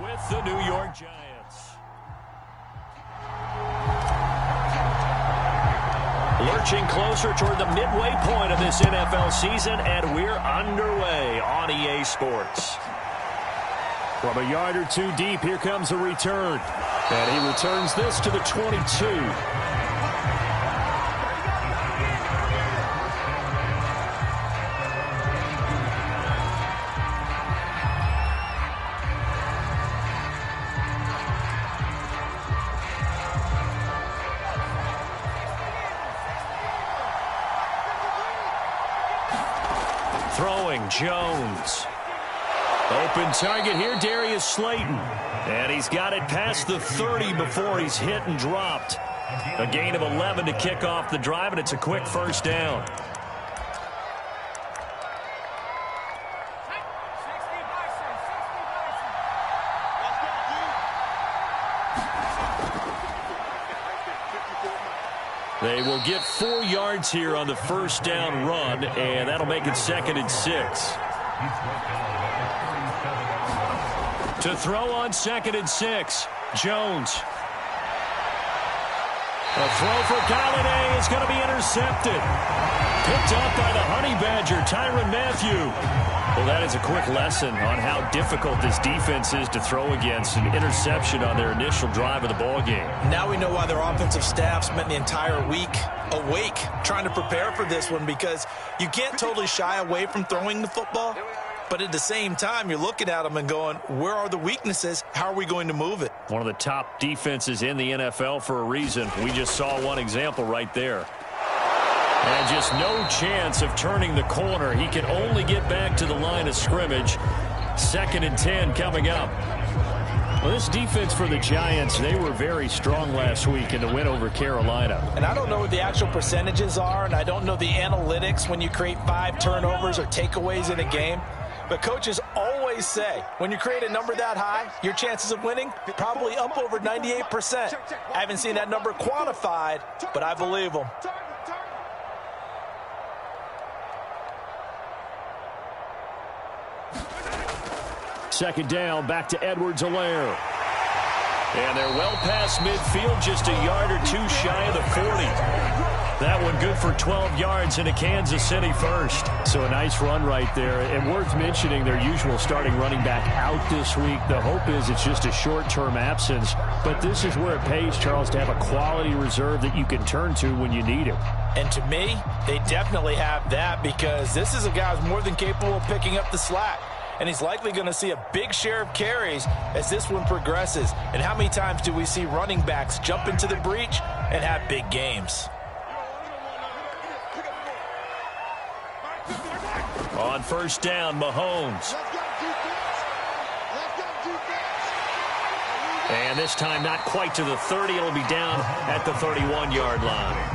with the New York Giants. Lurching closer toward the midway point of this NFL season, and we're underway on EA Sports. From a yard or two deep, here comes a return. And he returns this to the 22. Throwing, Jones. Open target here, Darius Slayton. And he's got it past the 30 before he's hit and dropped. A gain of 11 to kick off the drive, and it's a quick first down. They will get 4 yards here on the first down run, and that'll make it 2nd and 6. To throw on 2nd and 6, Jones. A throw for Galladay is going to be intercepted. Picked up by the Honey Badger, Tyrann Mathieu. Well, that is a quick lesson on how difficult this defense is to throw against. An interception on their initial drive of the ballgame. Now we know why their offensive staff spent the entire week awake trying to prepare for this one, because you can't totally shy away from throwing the football. But at the same time, you're looking at them and going, where are the weaknesses? How are we going to move it? One of the top defenses in the NFL for a reason. We just saw one example right there. And just no chance of turning the corner. He can only get back to the line of scrimmage. 2nd and 10 coming up. Well, this defense for the Giants, they were very strong last week in the win over Carolina. And I don't know what the actual percentages are, and I don't know the analytics when you create 5 turnovers or takeaways in a game. But coaches always say, when you create a number that high, your chances of winning probably up over 98%. I haven't seen that number quantified, but I believe them. Second down, back to Edwards-Helaire. And they're well past midfield, just a yard or two shy of the 40. That one good for 12 yards into Kansas City first. So a nice run right there. And worth mentioning, their usual starting running back out this week. The hope is it's just a short-term absence. But this is where it pays, Charles, to have a quality reserve that you can turn to when you need it. And to me, they definitely have that, because this is a guy who's more than capable of picking up the slack. And he's likely going to see a big share of carries as this one progresses. And how many times do we see running backs jump into the breach and have big games? On first down, Mahomes. And this time not quite to the 30. It'll be down at the 31-yard line.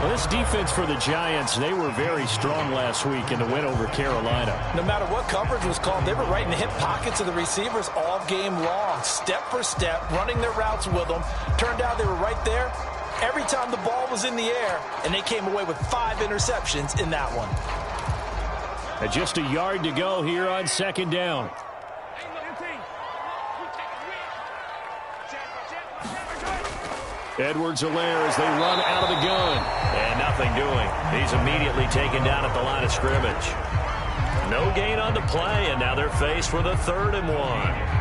Well, this defense for the Giants, they were very strong last week in the win over Carolina. No matter what coverage was called, they were right in the hip pockets of the receivers all game long, step for step, running their routes with them. Turned out they were right there every time the ball was in the air, and they came away with 5 interceptions in that one. And just a yard to go here on second down. Edwards-Helaire as they run out of the gun. And nothing doing. He's immediately taken down at the line of scrimmage. No gain on the play, and now they're faced with a 3rd and 1.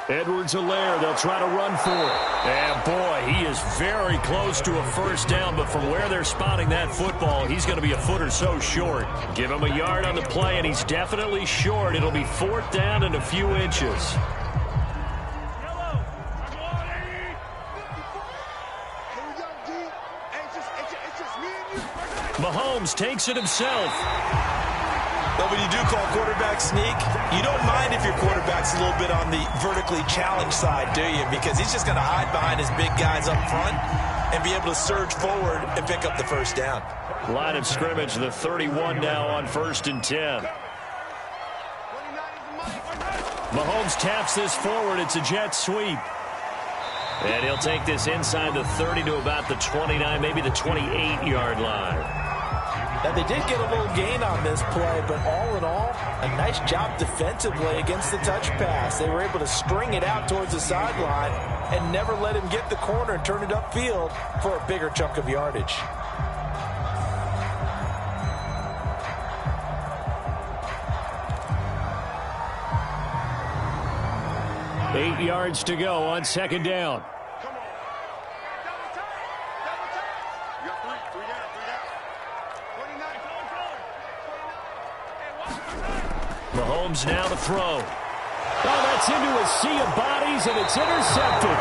Edwards-Helaire, they'll try to run for it. And boy, he is very close to a first down, but from where they're spotting that football, he's going to be a foot or so short. Give him a yard on the play, and he's definitely short. It'll be 4th down and a few inches. Mahomes takes it himself. But when you do call quarterback sneak, you don't mind if your quarterback's a little bit on the vertically challenged side, do you? Because he's just going to hide behind his big guys up front and be able to surge forward and pick up the first down. Line of scrimmage, the 31 now on 1st and 10. Mahomes taps this forward. It's a jet sweep. And he'll take this inside the 30 to about the 29, maybe the 28-yard line. Now, they did get a little gain on this play, but all in all, a nice job defensively against the touch pass. They were able to string it out towards the sideline and never let him get the corner and turn it upfield for a bigger chunk of yardage. Eight yards to go on second down. Mahomes now to throw. Oh, that's into a sea of bodies, and it's intercepted.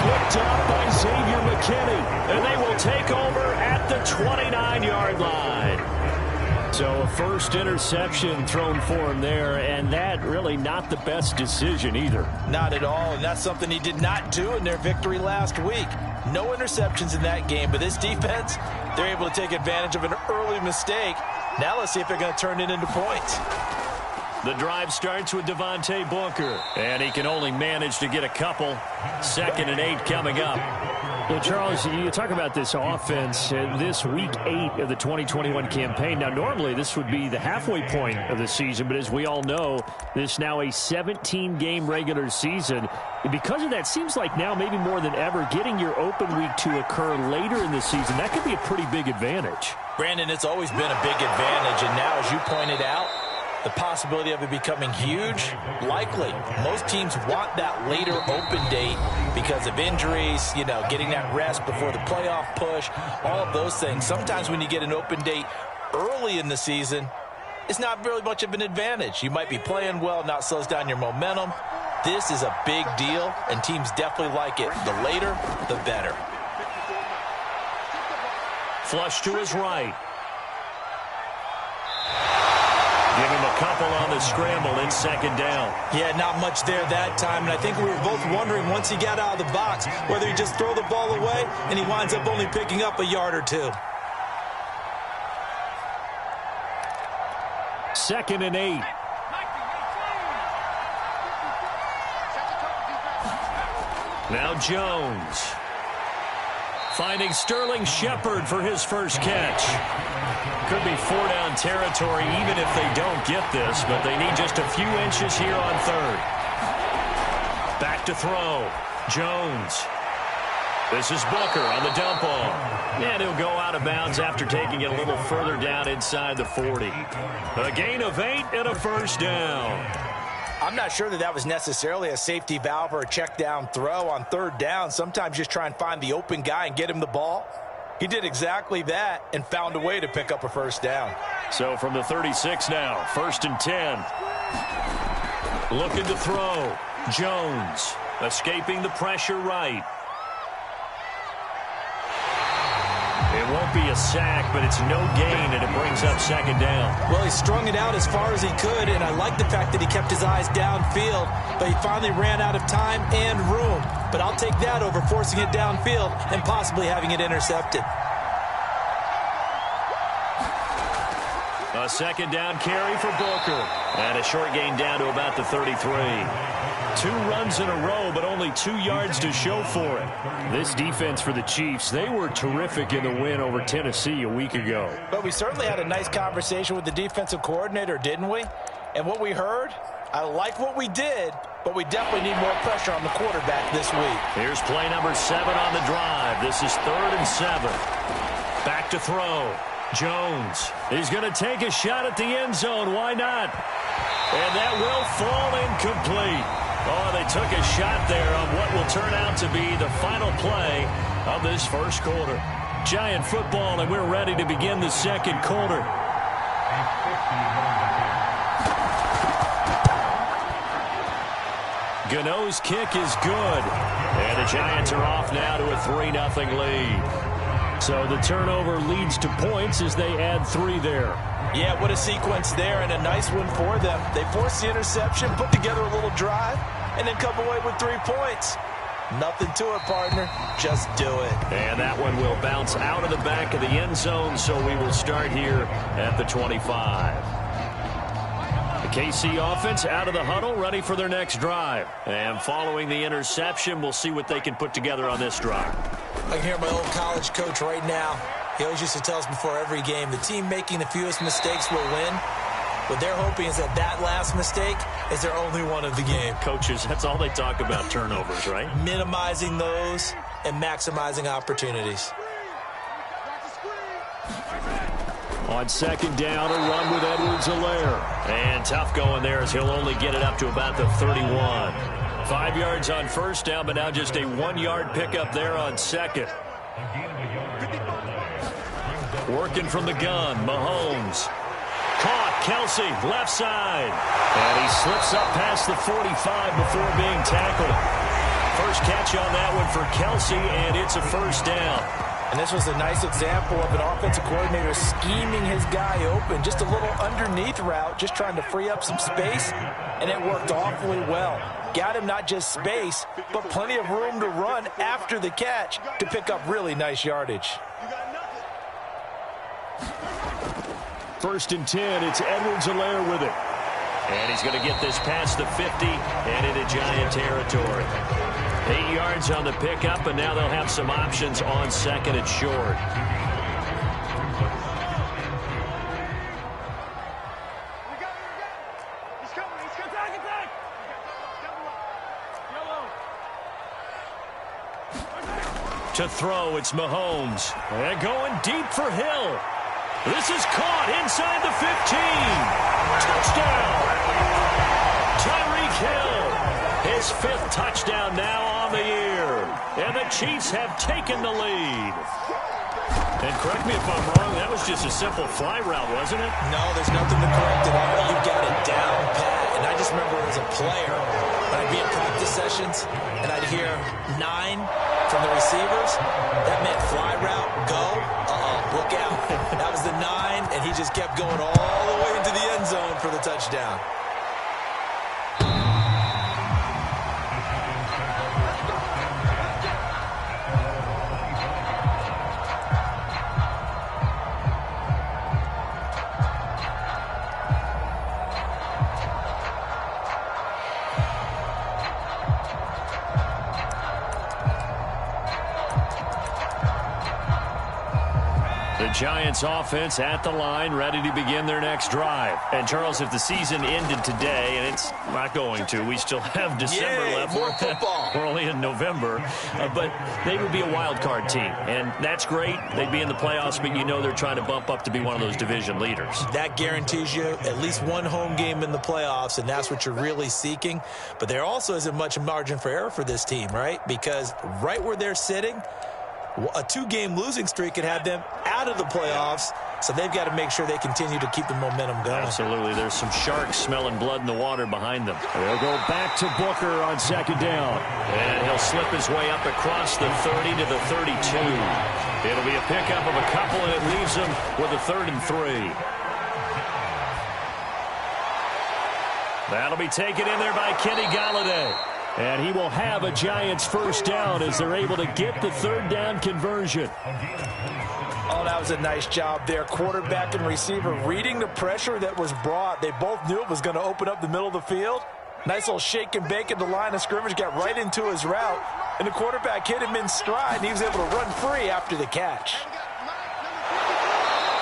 Picked up by Xavier McKinney, and they will take over at the 29-yard line. So a first interception thrown for him there, and that really not the best decision either. Not at all, and that's something he did not do in their victory last week. No interceptions in that game, but this defense, they're able to take advantage of an early mistake. Now let's see if they're going to turn it into points. The drive starts with Devontae Booker, and he can only manage to get a couple. 2nd and 8 coming up. Well, Charles, you talk about this offense, this week 8 of the 2021 campaign. Now, normally this would be the halfway point of the season, but as we all know, this now a 17-game regular season. And because of that, seems like now maybe more than ever, getting your open week to occur later in the season, that could be a pretty big advantage. Brandon, it's always been a big advantage, and now, as you pointed out, the possibility of it becoming huge, likely. Most teams want that later open date because of injuries, you know, getting that rest before the playoff push, all of those things. Sometimes when you get an open date early in the season, it's not really much of an advantage. You might be playing well, not slows down your momentum. This is a big deal, and teams definitely like it. The later, the better. Flush to his right. Give him a couple on the scramble in 2nd down. Yeah, not much there that time. And I think we were both wondering once he got out of the box whether he'd just throw the ball away, and he winds up only picking up a yard or two. 2nd and 8. Now Jones. Finding Sterling Shepard for his first catch. Could be 4-down territory even if they don't get this, but they need just a few inches here on 3rd. Back to throw. Jones. This is Booker on the dump off. And he'll go out of bounds after taking it a little further down inside the 40. A gain of 8 and a first down. I'm not sure that was necessarily a safety valve or a check down throw on 3rd down. Sometimes just try and find the open guy and get him the ball. He did exactly that and found a way to pick up a first down. So from the 36 now, 1st and 10. Looking to throw. Jones escaping the pressure right. It won't be a sack, but it's no gain, and it brings up 2nd down. Well, he strung it out as far as he could, and I like the fact that he kept his eyes downfield, but he finally ran out of time and room. But I'll take that over forcing it downfield and possibly having it intercepted. A 2nd down carry for Booker. And a short gain down to about the 33. 2 runs in a row, but only 2 yards to show for it. This defense for the Chiefs, they were terrific in the win over Tennessee a week ago. But we certainly had a nice conversation with the defensive coordinator, didn't we? And what we heard, I like what we did, but we definitely need more pressure on the quarterback this week. Here's play number 7 on the drive. This is 3rd and 7. Back to throw. Jones. He's going to take a shot at the end zone. Why not? And that will fall incomplete. Oh, they took a shot there on what will turn out to be the final play of this first quarter. Giant football, and we're ready to begin the second quarter. Gano's kick is good. And the Giants are off now to a 3-0 lead. So the turnover leads to points as they add 3 there. Yeah, what a sequence there, and a nice one for them. They forced the interception, put together a little drive, and then come away with 3 points. Nothing to it, partner. Just do it. And that one will bounce out of the back of the end zone, so we will start here at the 25. The KC offense out of the huddle, ready for their next drive. And following the interception, we'll see what they can put together on this drive. I can hear my old college coach right now. He always used to tell us before every game, the team making the fewest mistakes will win. What they're hoping is that last mistake is their only one of the game. Coaches, that's all they talk about, turnovers, right? Minimizing those and maximizing opportunities. On second down, a run with Edwards-Helaire. And tough going there as he'll only get it up to about the 31. 5 yards on first down, but now just a 1-yard pickup there on second. Working from the gun, Mahomes. Caught, Kelsey, left side. And he slips up past the 45 before being tackled. First catch on that one for Kelsey, and it's a first down. And this was a nice example of an offensive coordinator scheming his guy open. Just a little underneath route, just trying to free up some space, and it worked awfully well. Got him not just space, but plenty of room to run after the catch to pick up really nice yardage. First and 10, it's Edwards-Helaire with it. And he's going to get this past the 50 and into Giant territory. 8 yards on the pickup, and now they'll have some options on second and short. To throw, it's Mahomes. And going deep for Hill. This is caught inside the 15. Touchdown. Tyreek Hill. His 5th touchdown now on the year. And the Chiefs have taken the lead. And correct me if I'm wrong, that was just a simple fly route, wasn't it? No, there's nothing to correct at all. You've got it down pat. And I just remember as a player, when I'd be in practice sessions, and I'd hear 9 from the receivers, that meant fly route, go, look out. That was the 9, and he just kept going all the way into the end zone for the touchdown. Giants offense at the line, ready to begin their next drive. And, Charles, if the season ended today, and it's not going to, we still have December left. More football. We're only in November. But they would be a wild card team, and that's great. They'd be in the playoffs, but you know they're trying to bump up to be one of those division leaders. That guarantees you at least one home game in the playoffs, and that's what you're really seeking. But there also isn't much margin for error for this team, right? Because right where they're sitting, a 2-game losing streak could have them out of the playoffs, so they've got to make sure they continue to keep the momentum going. Absolutely. There's some sharks smelling blood in the water behind them. They'll go back to Booker on second down. And he'll slip his way up across the 30 to the 32. It'll be a pickup of a couple, and it leaves them with a 3rd and 3. That'll be taken in there by Kenny Golladay. And he will have a Giants first down as they're able to get the 3rd down conversion. Oh, that was a nice job there. Quarterback and receiver reading the pressure that was brought. They both knew it was going to open up the middle of the field. Nice little shake and bake at the line of scrimmage, got right into his route. And the quarterback hit him in stride, and he was able to run free after the catch.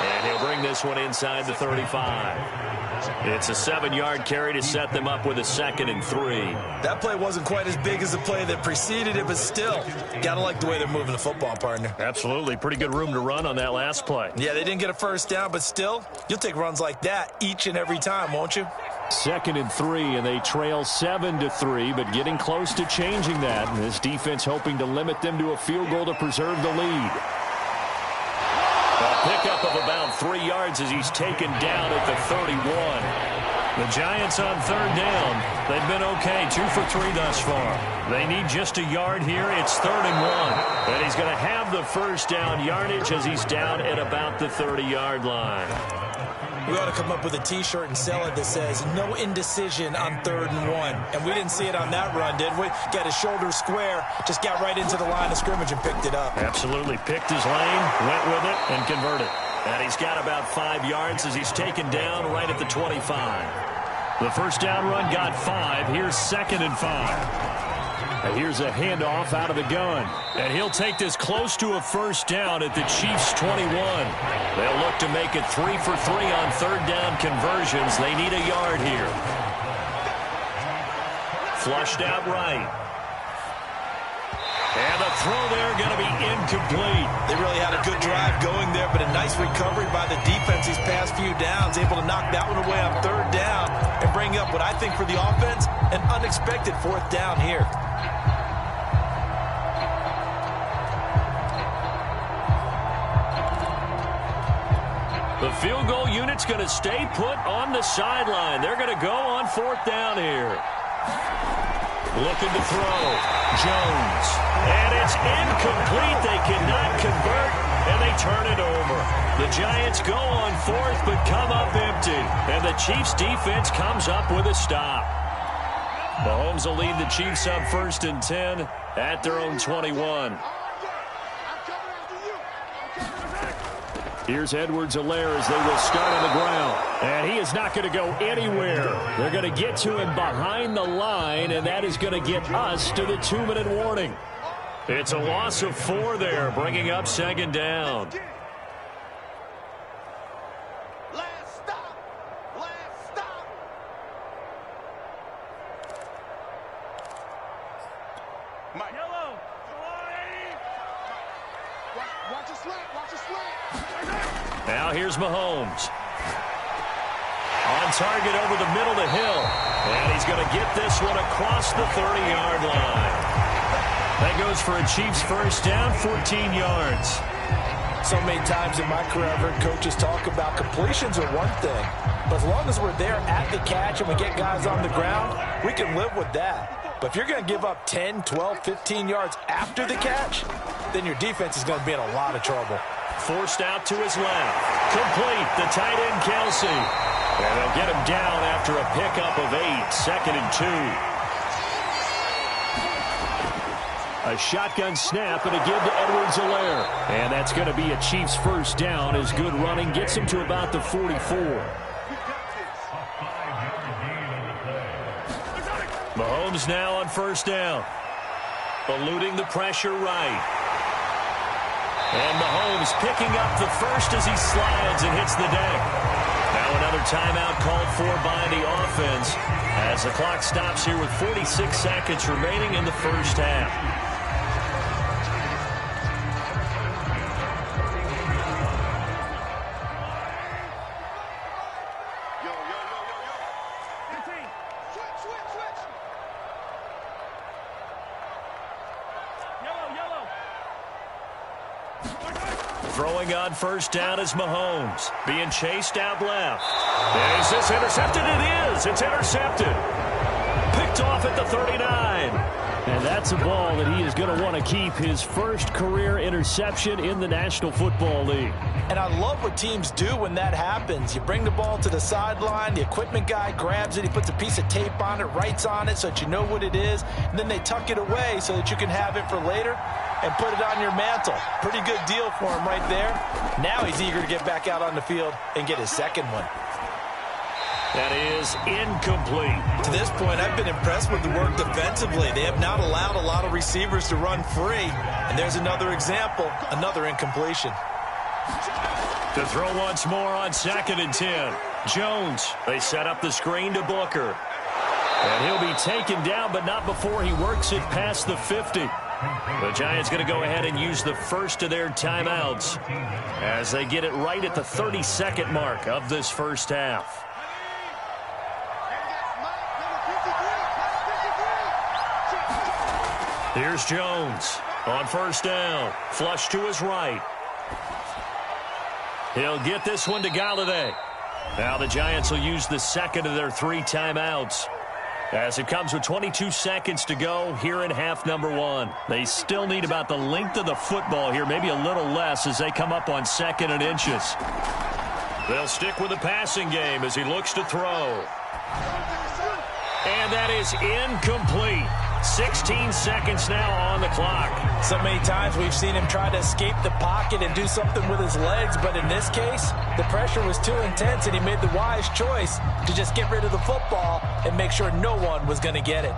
And he'll bring this one inside the 35. It's a 7-yard carry to set them up with a 2nd and 3. That play wasn't quite as big as the play that preceded it, but still, got to like the way they're moving the football, partner. Absolutely. Pretty good room to run on that last play. Yeah, they didn't get a first down, but still, you'll take runs like that each and every time, won't you? 2nd and 3, and they trail 7-3, but getting close to changing that. And this defense hoping to limit them to a field goal to preserve the lead. A pickup of about 3 yards as he's taken down at the 31. The Giants on 3rd down. They've been okay, 2 for 3 thus far. They need just a yard here. It's 3rd and 1. And he's going to have the first down yardage as he's down at about the 30-yard line. We ought to come up with a T-shirt and sell it that says, no indecision on 3rd and 1. And we didn't see it on that run, did we? Got his shoulder square, just got right into the line of scrimmage and picked it up. Absolutely. Picked his lane, went with it, and converted. And he's got about 5 yards as he's taken down right at the 25. The first down run got 5. Here's 2nd and 5. And here's a handoff out of the gun. And he'll take this close to a first down at the Chiefs' 21. They'll look to make it 3 for 3 on third down conversions. They need a yard here. Flushed out right. And the throw there going to be incomplete. They really had a good drive going there, but a nice recovery by the defense these past few downs, able to knock that one away on third down and bring up what I think for the offense, an unexpected fourth down here. The field goal unit's going to stay put on the sideline. They're going to go on fourth down here. Looking to throw. Jones. And it's incomplete. They cannot convert, and they turn it over. The Giants go on fourth, but come up empty. And the Chiefs' defense comes up with a stop. Mahomes will lead the Chiefs up 1st and 10 at their own 21. Here's Edwards-Helaire as they will start on the ground. And he is not going to go anywhere. They're going to get to him behind the line, and that is going to get us to the 2-minute warning. It's a loss of 4 there, bringing up 2nd down. Last stop. Last stop. Mike. Yellow. Watch a slant. Watch a slant. Now here's Mahomes. On target over the middle to Hill. And he's going to get this one across the 30-yard line. That goes for a Chiefs first down, 14 yards. So many times in my career I've heard coaches talk about completions are one thing, but as long as we're there at the catch and we get guys on the ground, we can live with that. But if you're going to give up 10, 12, 15 yards after the catch, then your defense is going to be in a lot of trouble. Forced out to his left. Complete. The tight end, Kelsey. And they'll get him down after a pickup of 8. 2nd and 2. A shotgun snap and a give to Edwards-Helaire. And that's going to be a Chiefs first down as good running gets him to about the 44. Mahomes now on first down. Eluding the pressure right. And Mahomes picking up the first as he slides and hits the deck. Now another timeout called for by the offense as the clock stops here with 46 seconds remaining in the first half. Throwing on first down is Mahomes. Being chased out left. Is this intercepted? It is. It's intercepted. Picked off at the 39. And that's a ball that he is going to want to keep, his first career interception in the National Football League. And I love what teams do when that happens. You bring the ball to the sideline, the equipment guy grabs it, he puts a piece of tape on it, writes on it so that you know what it is, and then they tuck it away so that you can have it for later and put it on your mantle. Pretty good deal for him right there. Now he's eager to get back out on the field and get his second one. That is incomplete. To this point, I've been impressed with the work defensively. They have not allowed a lot of receivers to run free. And there's another example, another incompletion. To throw once more on 2nd and 10. Jones, they set up the screen to Booker. And he'll be taken down, but not before he works it past the 50. The Giants going to go ahead and use the first of their timeouts as they get it right at the 32nd mark of this first half. Here's Jones on first down. Flush to his right. He'll get this one to Galladay. Now the Giants will use the second of their 3 timeouts as it comes with 22 seconds to go here in half number 1. They still need about the length of the football here, maybe a little less as they come up on 2nd and inches. They'll stick with the passing game as he looks to throw. And that is incomplete. 16 seconds now on the clock. So many times we've seen him try to escape the pocket and do something with his legs, but in this case, the pressure was too intense and he made the wise choice to just get rid of the football and make sure no one was going to get it.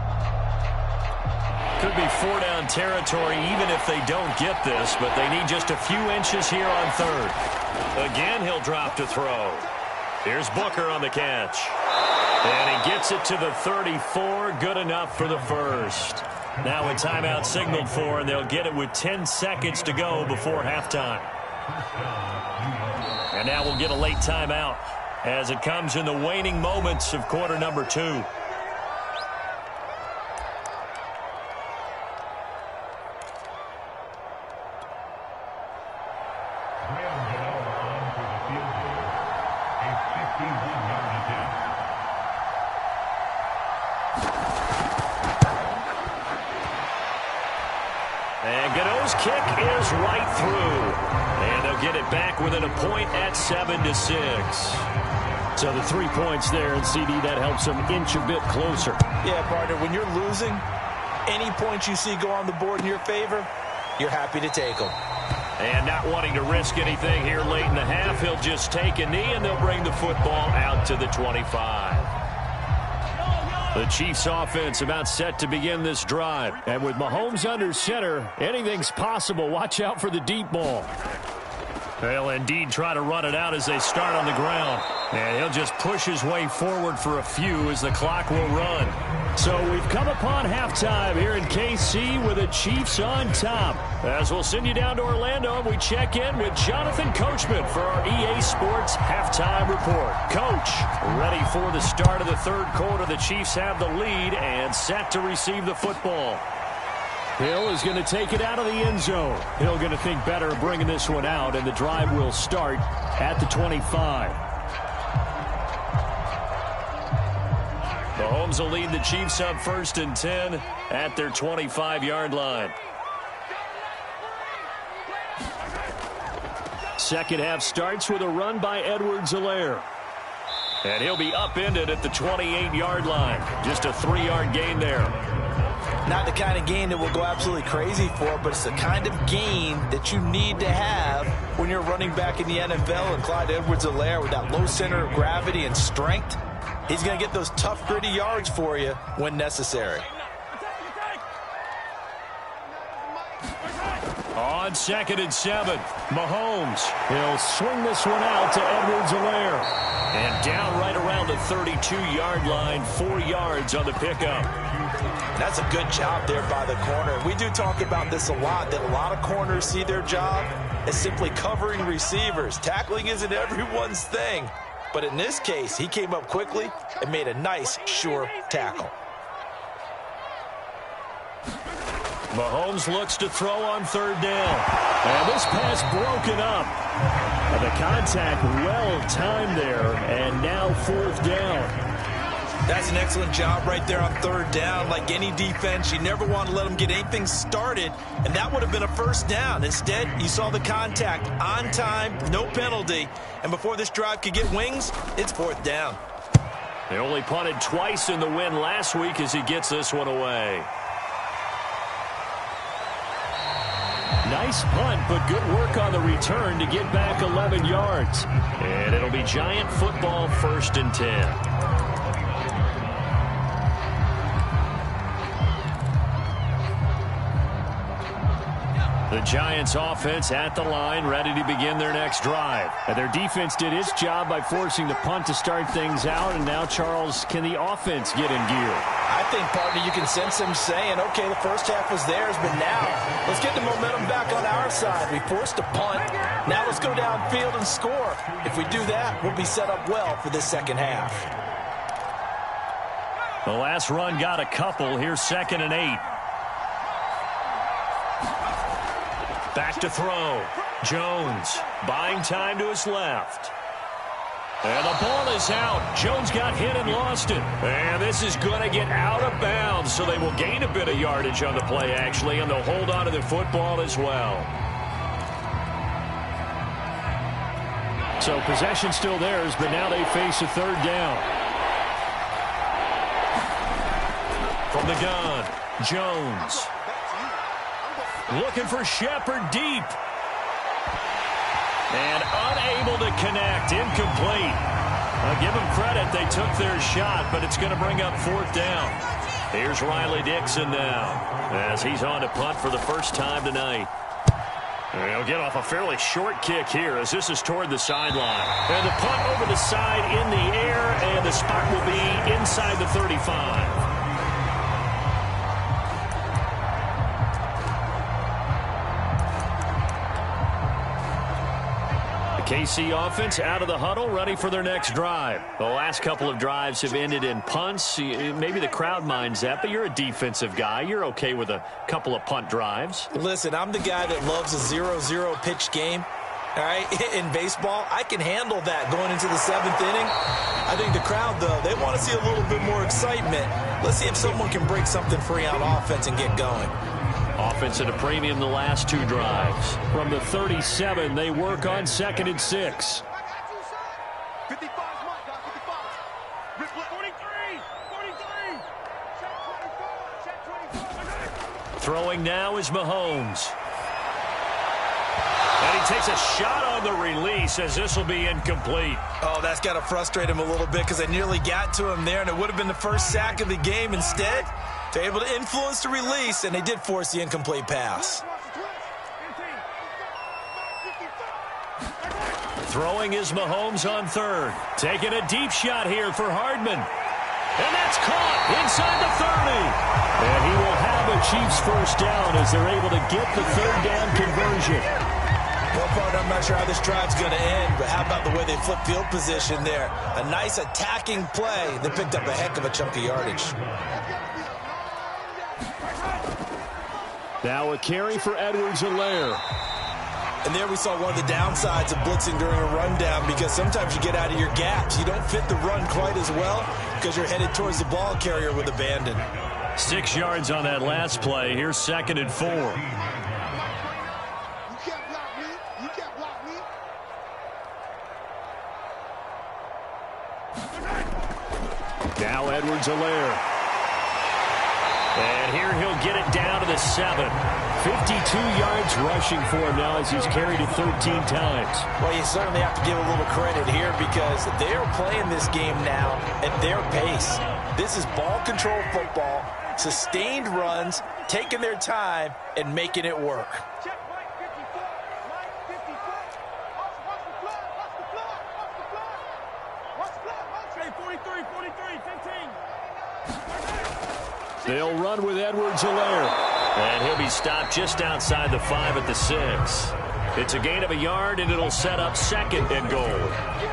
Could be 4-down territory even if they don't get this, but they need just a few inches here on third. Again, he'll drop to throw. Here's Booker on the catch. And he gets it to the 34. Good enough for the first. Now a timeout signaled for, and they'll get it with 10 seconds to go before halftime. And now we'll get a late timeout as it comes in the waning moments of quarter number 2. Kick is right through. And they'll get it back within a point at 7-6. So the 3 points there, and CD, that helps them inch a bit closer. Yeah, partner, when you're losing, any points you see go on the board in your favor, you're happy to take them. And not wanting to risk anything here late in the half, he'll just take a knee, and they'll bring the football out to the 25. The Chiefs offense about set to begin this drive. And with Mahomes under center, anything's possible. Watch out for the deep ball. They'll indeed try to run it out as they start on the ground. And he'll just push his way forward for a few as the clock will run. So we've come upon halftime here in KC with the Chiefs on top. As we'll send you down to Orlando, and we check in with Jonathan Coachman for our EA Sports Halftime Report. Coach, ready for the start of the third quarter. The Chiefs have the lead and set to receive the football. Hill is going to take it out of the end zone. Hill going to think better of bringing this one out, and the drive will start at the 25. Mahomes will lead the Chiefs up 1st and 10 at their 25-yard line. Second half starts with a run by Edwards-Helaire. And he'll be upended at the 28-yard line. Just a 3-yard gain there. Not the kind of gain that we'll go absolutely crazy for, but it's the kind of gain that you need to have when you're running back in the NFL. And Clyde Edwards-Helaire, with that low center of gravity and strength, he's going to get those tough, gritty yards for you when necessary. On 2nd and 7, Mahomes. He'll swing this one out to Edwards-Helaire. And down right around the 32-yard line, 4 yards on the pickup. That's a good job there by the corner. We do talk about this a lot, that a lot of corners see their job as simply covering receivers. Tackling isn't everyone's thing. But in this case, he came up quickly and made a nice, sure tackle. Mahomes looks to throw on 3rd down. And this pass broken up. And the contact well-timed there, and now 4th down. That's an excellent job right there on 3rd down. Like any defense, you never want to let them get anything started, and that would have been a 1st down. Instead, you saw the contact on time, no penalty, and before this drive could get wings, it's 4th down. They only punted twice in the win last week as he gets this one away. Nice punt, but good work on the return to get back 11 yards. And it'll be Giant football 1st and 10. The Giants offense at the line, ready to begin their next drive. And their defense did its job by forcing the punt to start things out. And now, Charles, can the offense get in gear? I think, partner, you can sense them saying, okay, the first half was theirs, but now let's get the momentum back on our side. We forced a punt. Now let's go downfield and score. If we do that, we'll be set up well for this second half. The last run got a couple. Here's 2nd and 8. Back to throw. Jones buying time to his left. And the ball is out. Jones got hit and lost it. And this is going to get out of bounds, so they will gain a bit of yardage on the play, actually, and they'll hold on to the football as well. So possession still theirs, but now they face a 3rd down. From the gun, Jones. Looking for Shepard deep. And unable to connect. Incomplete. I'll give them credit. They took their shot, but it's going to bring up 4th down. Here's Riley Dixon now as he's on to punt for the first time tonight. And he'll get off a fairly short kick here as this is toward the sideline. And the punt over the side in the air, and the spot will be inside the 35. KC offense out of the huddle, ready for their next drive. The last couple of drives have ended in punts. Maybe the crowd minds that, but you're a defensive guy. You're okay with a couple of punt drives. Listen, I'm the guy that loves a 0-0 pitch game. All right, in baseball, I can handle that going into the 7th inning. I think the crowd, though, they want to see a little bit more excitement. Let's see if someone can break something free on offense and get going. Offense at a premium the last 2 drives. From the 37, they work on 2nd and 6. 55, 43, 43. Check 24. Throwing now is Mahomes. And he takes a shot on the release as this will be incomplete. Oh, that's got to frustrate him a little bit because they nearly got to him there, and it would have been the first sack of the game. Instead, they're able to influence the release, and they did force the incomplete pass. Throwing is Mahomes on 3rd. Taking a deep shot here for Hardman. And that's caught inside the 30. And he will have a Chiefs first down as they're able to get the 3rd down conversion. Well, partner, I'm not sure how this drive's going to end, but how about the way they flip field position there? A nice attacking play. They picked up a heck of a chunk of yardage. Now a carry for Edwards-Helaire. And there we saw one of the downsides of blitzing during a rundown because sometimes you get out of your gaps. You don't fit the run quite as well because you're headed towards the ball carrier with abandon. 6 yards on that last play. Here's 2nd and 4. Now Edwards-Helaire. And here he'll get it down to the 7. 52 yards rushing for him now as he's carried it 13 times. Well, you certainly have to give a little credit here because they're playing this game now at their pace. This is ball control football, sustained runs, taking their time, and making it work. They'll run with Edwards-Helaire. And he'll be stopped just outside the 5 at the 6. It's a gain of a yard, and it'll set up 2nd and goal.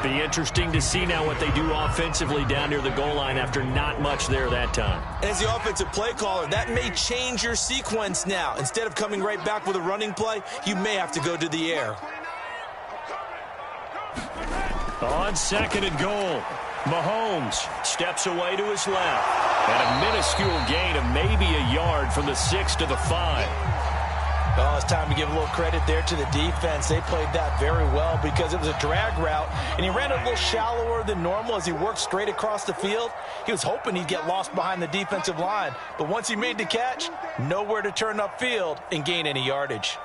Be interesting to see now what they do offensively down near the goal line after not much there that time. As the offensive play caller, that may change your sequence now. Instead of coming right back with a running play, you may have to go to the air. On 2nd and goal, Mahomes steps away to his left. And a minuscule gain of maybe a yard from the 6 to the 5. Oh, it's time to give a little credit there to the defense. They played that very well because it was a drag route, and he ran a little shallower than normal as he worked straight across the field. He was hoping he'd get lost behind the defensive line, but once he made the catch, nowhere to turn upfield and gain any yardage.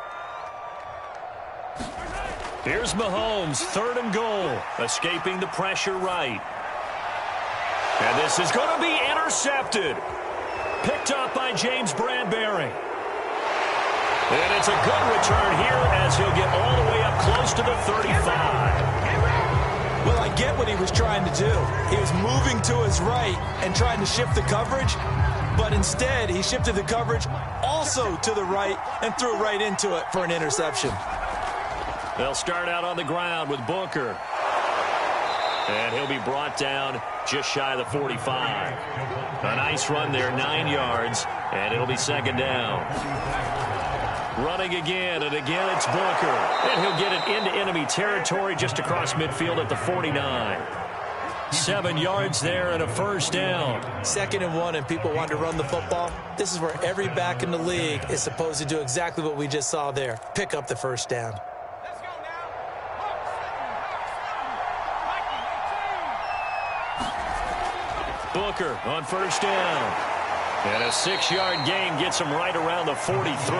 Here's Mahomes, 3rd and goal, escaping the pressure right. And this is going to be intercepted. Picked up by James Bradbury. And it's a good return here as he'll get all the way up close to the 35. Well, I get what he was trying to do. He was moving to his right and trying to shift the coverage, but instead he shifted the coverage also to the right and threw right into it for an interception. They'll start out on the ground with Booker. And he'll be brought down just shy of the 45. A nice run there, 9 yards, and it'll be 2nd down. Running again, and again it's Booker. And he'll get it into enemy territory just across midfield at the 49. 7 yards there and a first down. 2nd and 1, and people want to run the football. This is where every back in the league is supposed to do exactly what we just saw there. Pick up the first down. Booker on first down. And a 6-yard gain gets him right around the 43.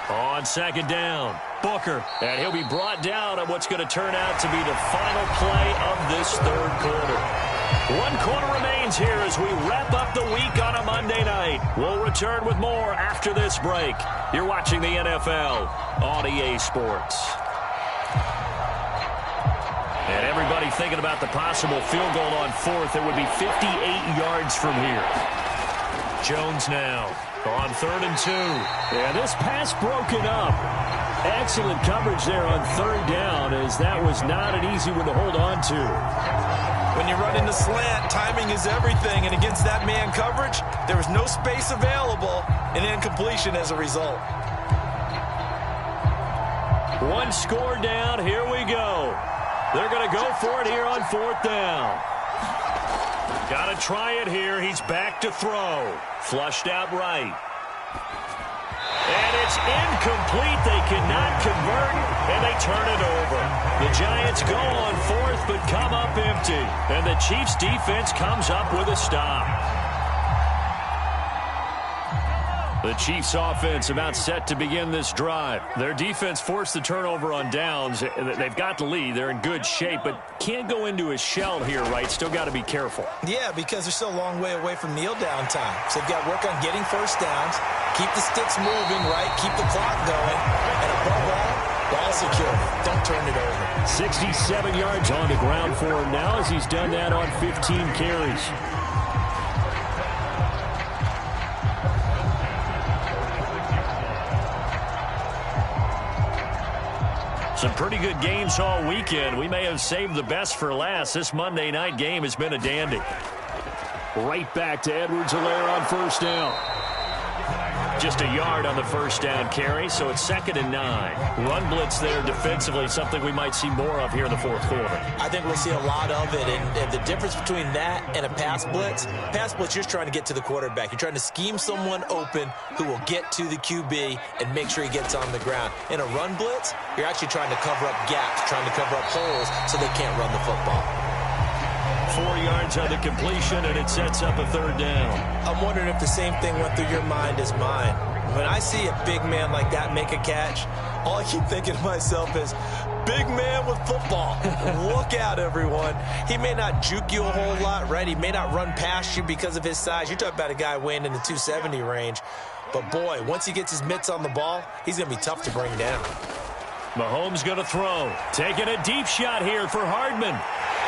On second down, Booker. And he'll be brought down on what's going to turn out to be the final play of this third quarter. 1 quarter remains here as we wrap up the week on a Monday night. We'll return with more after this break. You're watching the NFL on EA Sports. And everybody thinking about the possible field goal on fourth. It would be 58 yards from here. Jones now on 3rd and 2. Yeah, this pass broken up. Excellent coverage there on 3rd down, as that was not an easy one to hold on to. When you run into slant, timing is everything, and against that man coverage, there was no space available, and incompletion as a result. 1 score down, here we go. They're going to go for it here on 4th down. Got to try it here. He's back to throw. Flushed out right. And it's incomplete. They cannot convert, and they turn it over. The Giants go on 4th, but come up empty. And the Chiefs' defense comes up with a stop. The Chiefs' offense about set to begin this drive. Their defense forced the turnover on downs. They've got the lead. They're in good shape, but can't go into a shell here, right? Still got to be careful. Yeah, because they're still a long way away from kneel down time. So they've got to work on getting first downs, keep the sticks moving, right? Keep the clock going. And above all, ball security. Don't turn it over. 67 yards on the ground for him now as he's done that on 15 carries. Some pretty good games all weekend. We may have saved the best for last. This Monday night game has been a dandy. Right back to Edwards-Helaire on 1st down. Just a yard on the 1st down carry, so it's 2nd and 9. Run blitz there defensively, something we might see more of here in the 4th quarter. I think we'll see a lot of it, and the difference between that and a pass blitz, you're trying to get to the quarterback. You're trying to scheme someone open who will get to the QB and make sure he gets on the ground. In a run blitz, you're actually trying to cover up gaps, trying to cover up holes so they can't run the football. 4 yards on the completion, and it sets up a 3rd down. I'm wondering if the same thing went through your mind as mine. When I see a big man like that make a catch, all I keep thinking to myself is, big man with football. Look out, everyone. He may not juke you a whole lot, right? He may not run past you because of his size. You're talking about a guy weighing in the 270 range. But, boy, once he gets his mitts on the ball, he's going to be tough to bring down. Mahomes going to throw. Taking a deep shot here for Hardman.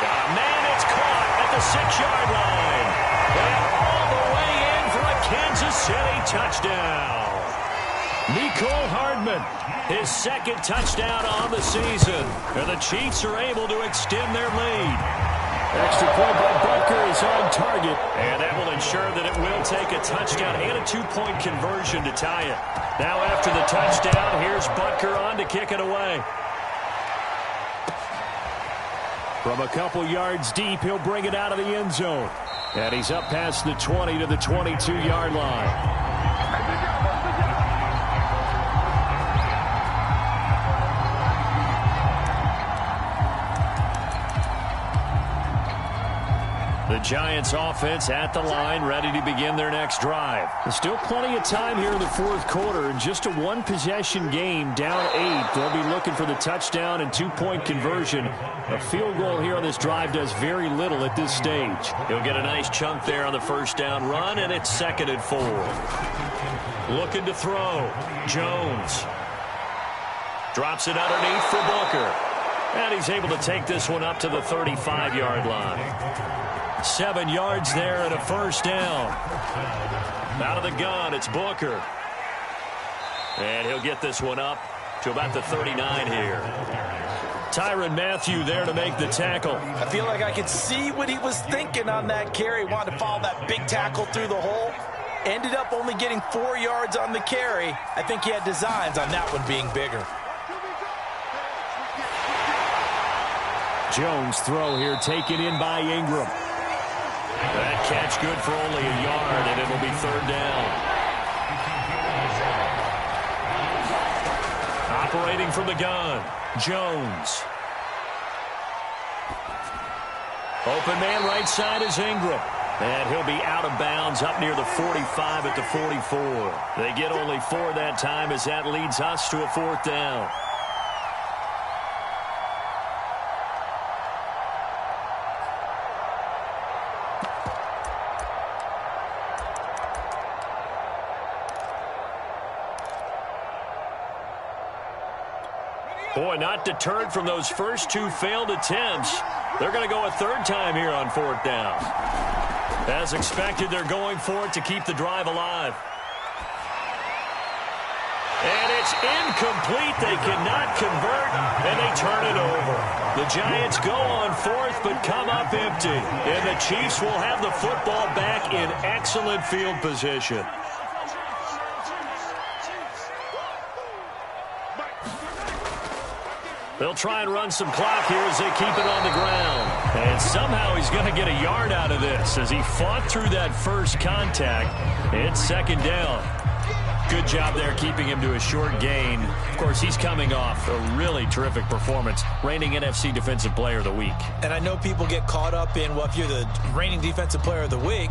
Man, it's caught at the 6-yard line. And all the way in for a Kansas City touchdown. Mecole Hardman, his 2nd touchdown on the season. And the Chiefs are able to extend their lead. Extra point by Butker is on target. And that will ensure that it will take a touchdown and a 2-point conversion to tie it. Now after the touchdown, here's Butker on to kick it away. From a couple yards deep, he'll bring it out of the end zone. And he's up past the 20 to the 22-yard line. The Giants offense at the line, ready to begin their next drive. There's still plenty of time here in the 4th quarter. In just a 1-possession game, down 8. They'll be looking for the touchdown and 2-point conversion. A field goal here on this drive does very little at this stage. He'll get a nice chunk there on the 1st down run, and it's 2nd and 4. Looking to throw. Jones drops it underneath for Booker. And he's able to take this one up to the 35-yard line. 7 yards there and a 1st down. Out of the gun, it's Booker. And he'll get this one up to about the 39 here. Tyrann Mathieu there to make the tackle. I feel like I could see what he was thinking on that carry. Wanted to follow that big tackle through the hole. Ended up only getting 4 yards on the carry. I think he had designs on that one being bigger. Jones throw here taken in by Ingram. That catch good for only a yard, and it'll be 3rd down. operating from the gun. Jones. Open man right side is Ingram. And he'll be out of bounds up near the 45 at the 44. They get only 4 that time as that leads us to a 4th down. Boy, not deterred from those first 2 failed attempts. They're going to go a 3rd time here on 4th down. As expected, they're going for it to keep the drive alive. And it's incomplete. They cannot convert, and they turn it over. The Giants go on 4th, but come up empty. And the Chiefs will have the football back in excellent field position. They'll try and run some clock here as they keep it on the ground. And somehow he's going to get a yard out of this as he fought through that first contact. It's 2nd down. Good job there keeping him to a short gain. Of course, he's coming off a really terrific performance, reigning NFC Defensive Player of the Week. And I know people get caught up in, well, if you're the reigning Defensive Player of the Week,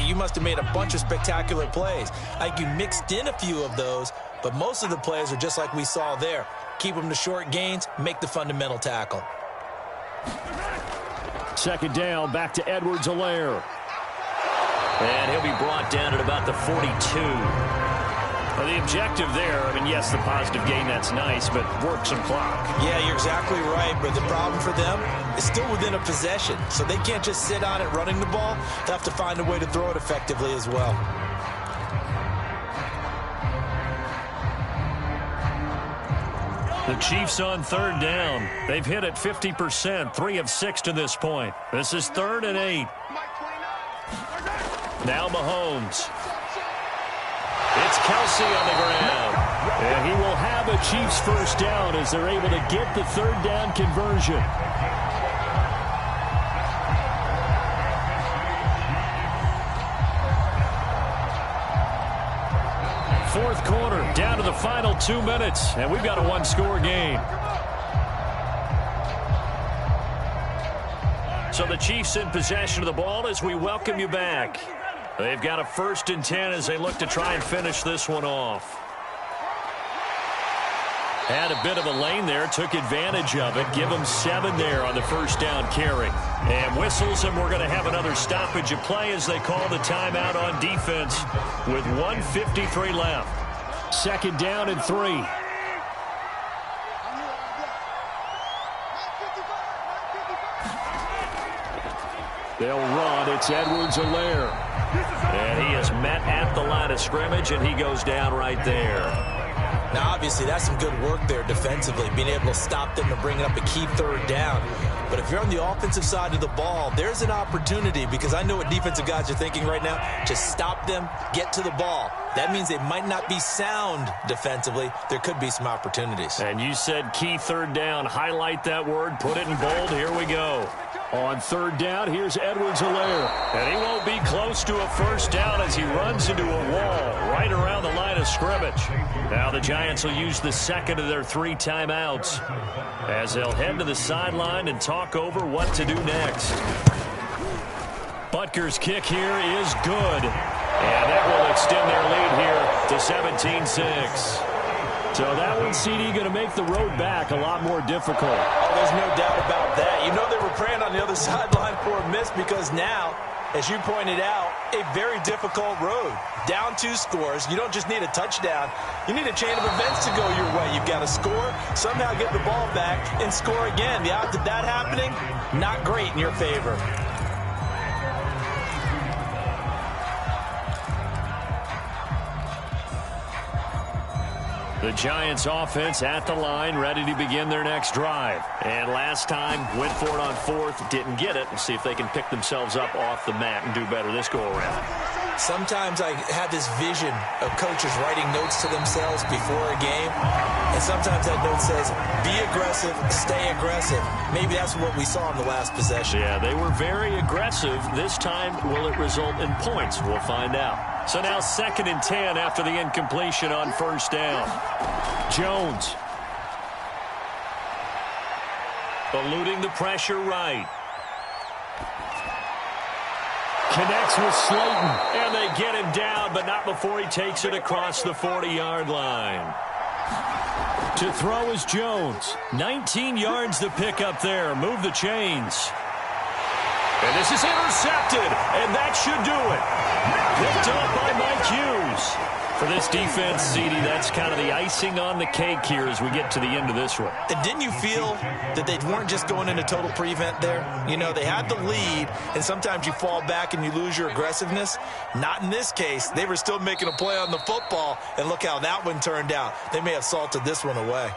you must have made a bunch of spectacular plays. Like you mixed in a few of those, but most of the plays are just like we saw there. Keep them to short gains, make the fundamental tackle. 2nd down, back to Edwards-Helaire. And he'll be brought down at about the 42. Well, the objective there, I mean, yes, the positive gain, that's nice, but work some clock. Yeah, you're exactly right, but the problem for them is still within a possession, so they can't just sit on it running the ball. They'll have to find a way to throw it effectively as well. The Chiefs on 3rd down. They've hit it 50%, 3 of 6 to this point. This is 3rd and 8. Now Mahomes. It's Kelsey on the ground. And he will have a Chiefs 1st down as they're able to get the 3rd down conversion. Fourth quarter, down to the final 2 minutes, and we've got a 1-score game. So the Chiefs in possession of the ball as we welcome you back. They've got a 1st and 10 as they look to try and finish this one off. Had a bit of a lane there, took advantage of it. Give them 7 there on the 1st down carry. And whistles, and we're going to have another stoppage of play as they call the timeout on defense with 1:53 left. 2nd down and 3. They'll run. It's Edwards-Helaire. And he is met at the line of scrimmage, and he goes down right there. Now, obviously, that's some good work there defensively, being able to stop them and bring up a key 3rd down. But if you're on the offensive side of the ball, there's an opportunity, because I know what defensive guys are thinking right now. Just stop them, get to the ball. That means they might not be sound defensively. There could be some opportunities. And you said key 3rd down. Highlight that word. Put it in bold. Here we go. On 3rd down, here's Edwards-Helaire. And he won't be close to a 1st down as he runs into a wall right around the line of scrimmage. Now the Giants will use the 2nd of their 3 timeouts as they'll head to the sideline and talk over what to do next. Butker's kick here is good. And that will extend their lead here to 17-6. So that one, CD, going to make the road back a lot more difficult. Oh, there's no doubt about that. You know they were praying on the other sideline for a miss, because now, as you pointed out, a very difficult road. Down 2 scores. You don't just need a touchdown. You need a chain of events to go your way. You've got to score, somehow get the ball back, and score again. The odds of that happening, not great in your favor. The Giants offense at the line, ready to begin their next drive. And last time, went for it on 4th, didn't get it. We'll see if they can pick themselves up off the mat and do better this go-around. Sometimes I have this vision of coaches writing notes to themselves before a game, and sometimes that note says, be aggressive, stay aggressive. Maybe that's what we saw in the last possession. Yeah, they were very aggressive. This time, will it result in points? We'll find out. So now 2nd and 10 after the incompletion on 1st down. Jones. Eluding the pressure right. Connects with Slayton. And they get him down, but not before he takes it across the 40-yard line. To throw is Jones. 19 yards to pick up there. Move the chains. And this is intercepted, and that should do it. Picked up by Mike Hughes. For this defense, CD, that's kind of the icing on the cake here as we get to the end of this one. And didn't you feel that they weren't just going into total prevent there? You know, they had the lead, and sometimes you fall back and you lose your aggressiveness. Not in this case. They were still making a play on the football, and look how that one turned out. They may have salted this one away.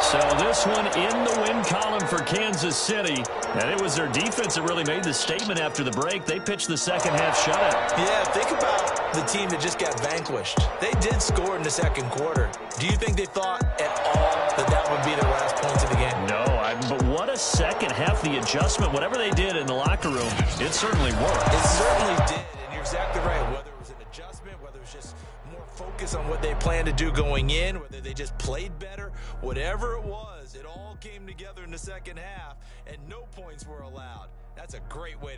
So this one in the win column for Kansas City. And it was their defense that really made the statement after the break. They pitched the second half shutout. Yeah, think about the team that just got vanquished. They did score in the second quarter. Do you think they thought at all that that would be their last points of the game? No, but what a second half. The adjustment, whatever they did in the locker room, it certainly worked. It certainly did, and you're exactly right. Whether it was an adjustment, whether it was just more focus on what they planned to do going in, whether they just played better, whatever it was, it all came together in the second half, and no points were allowed. That's a great way to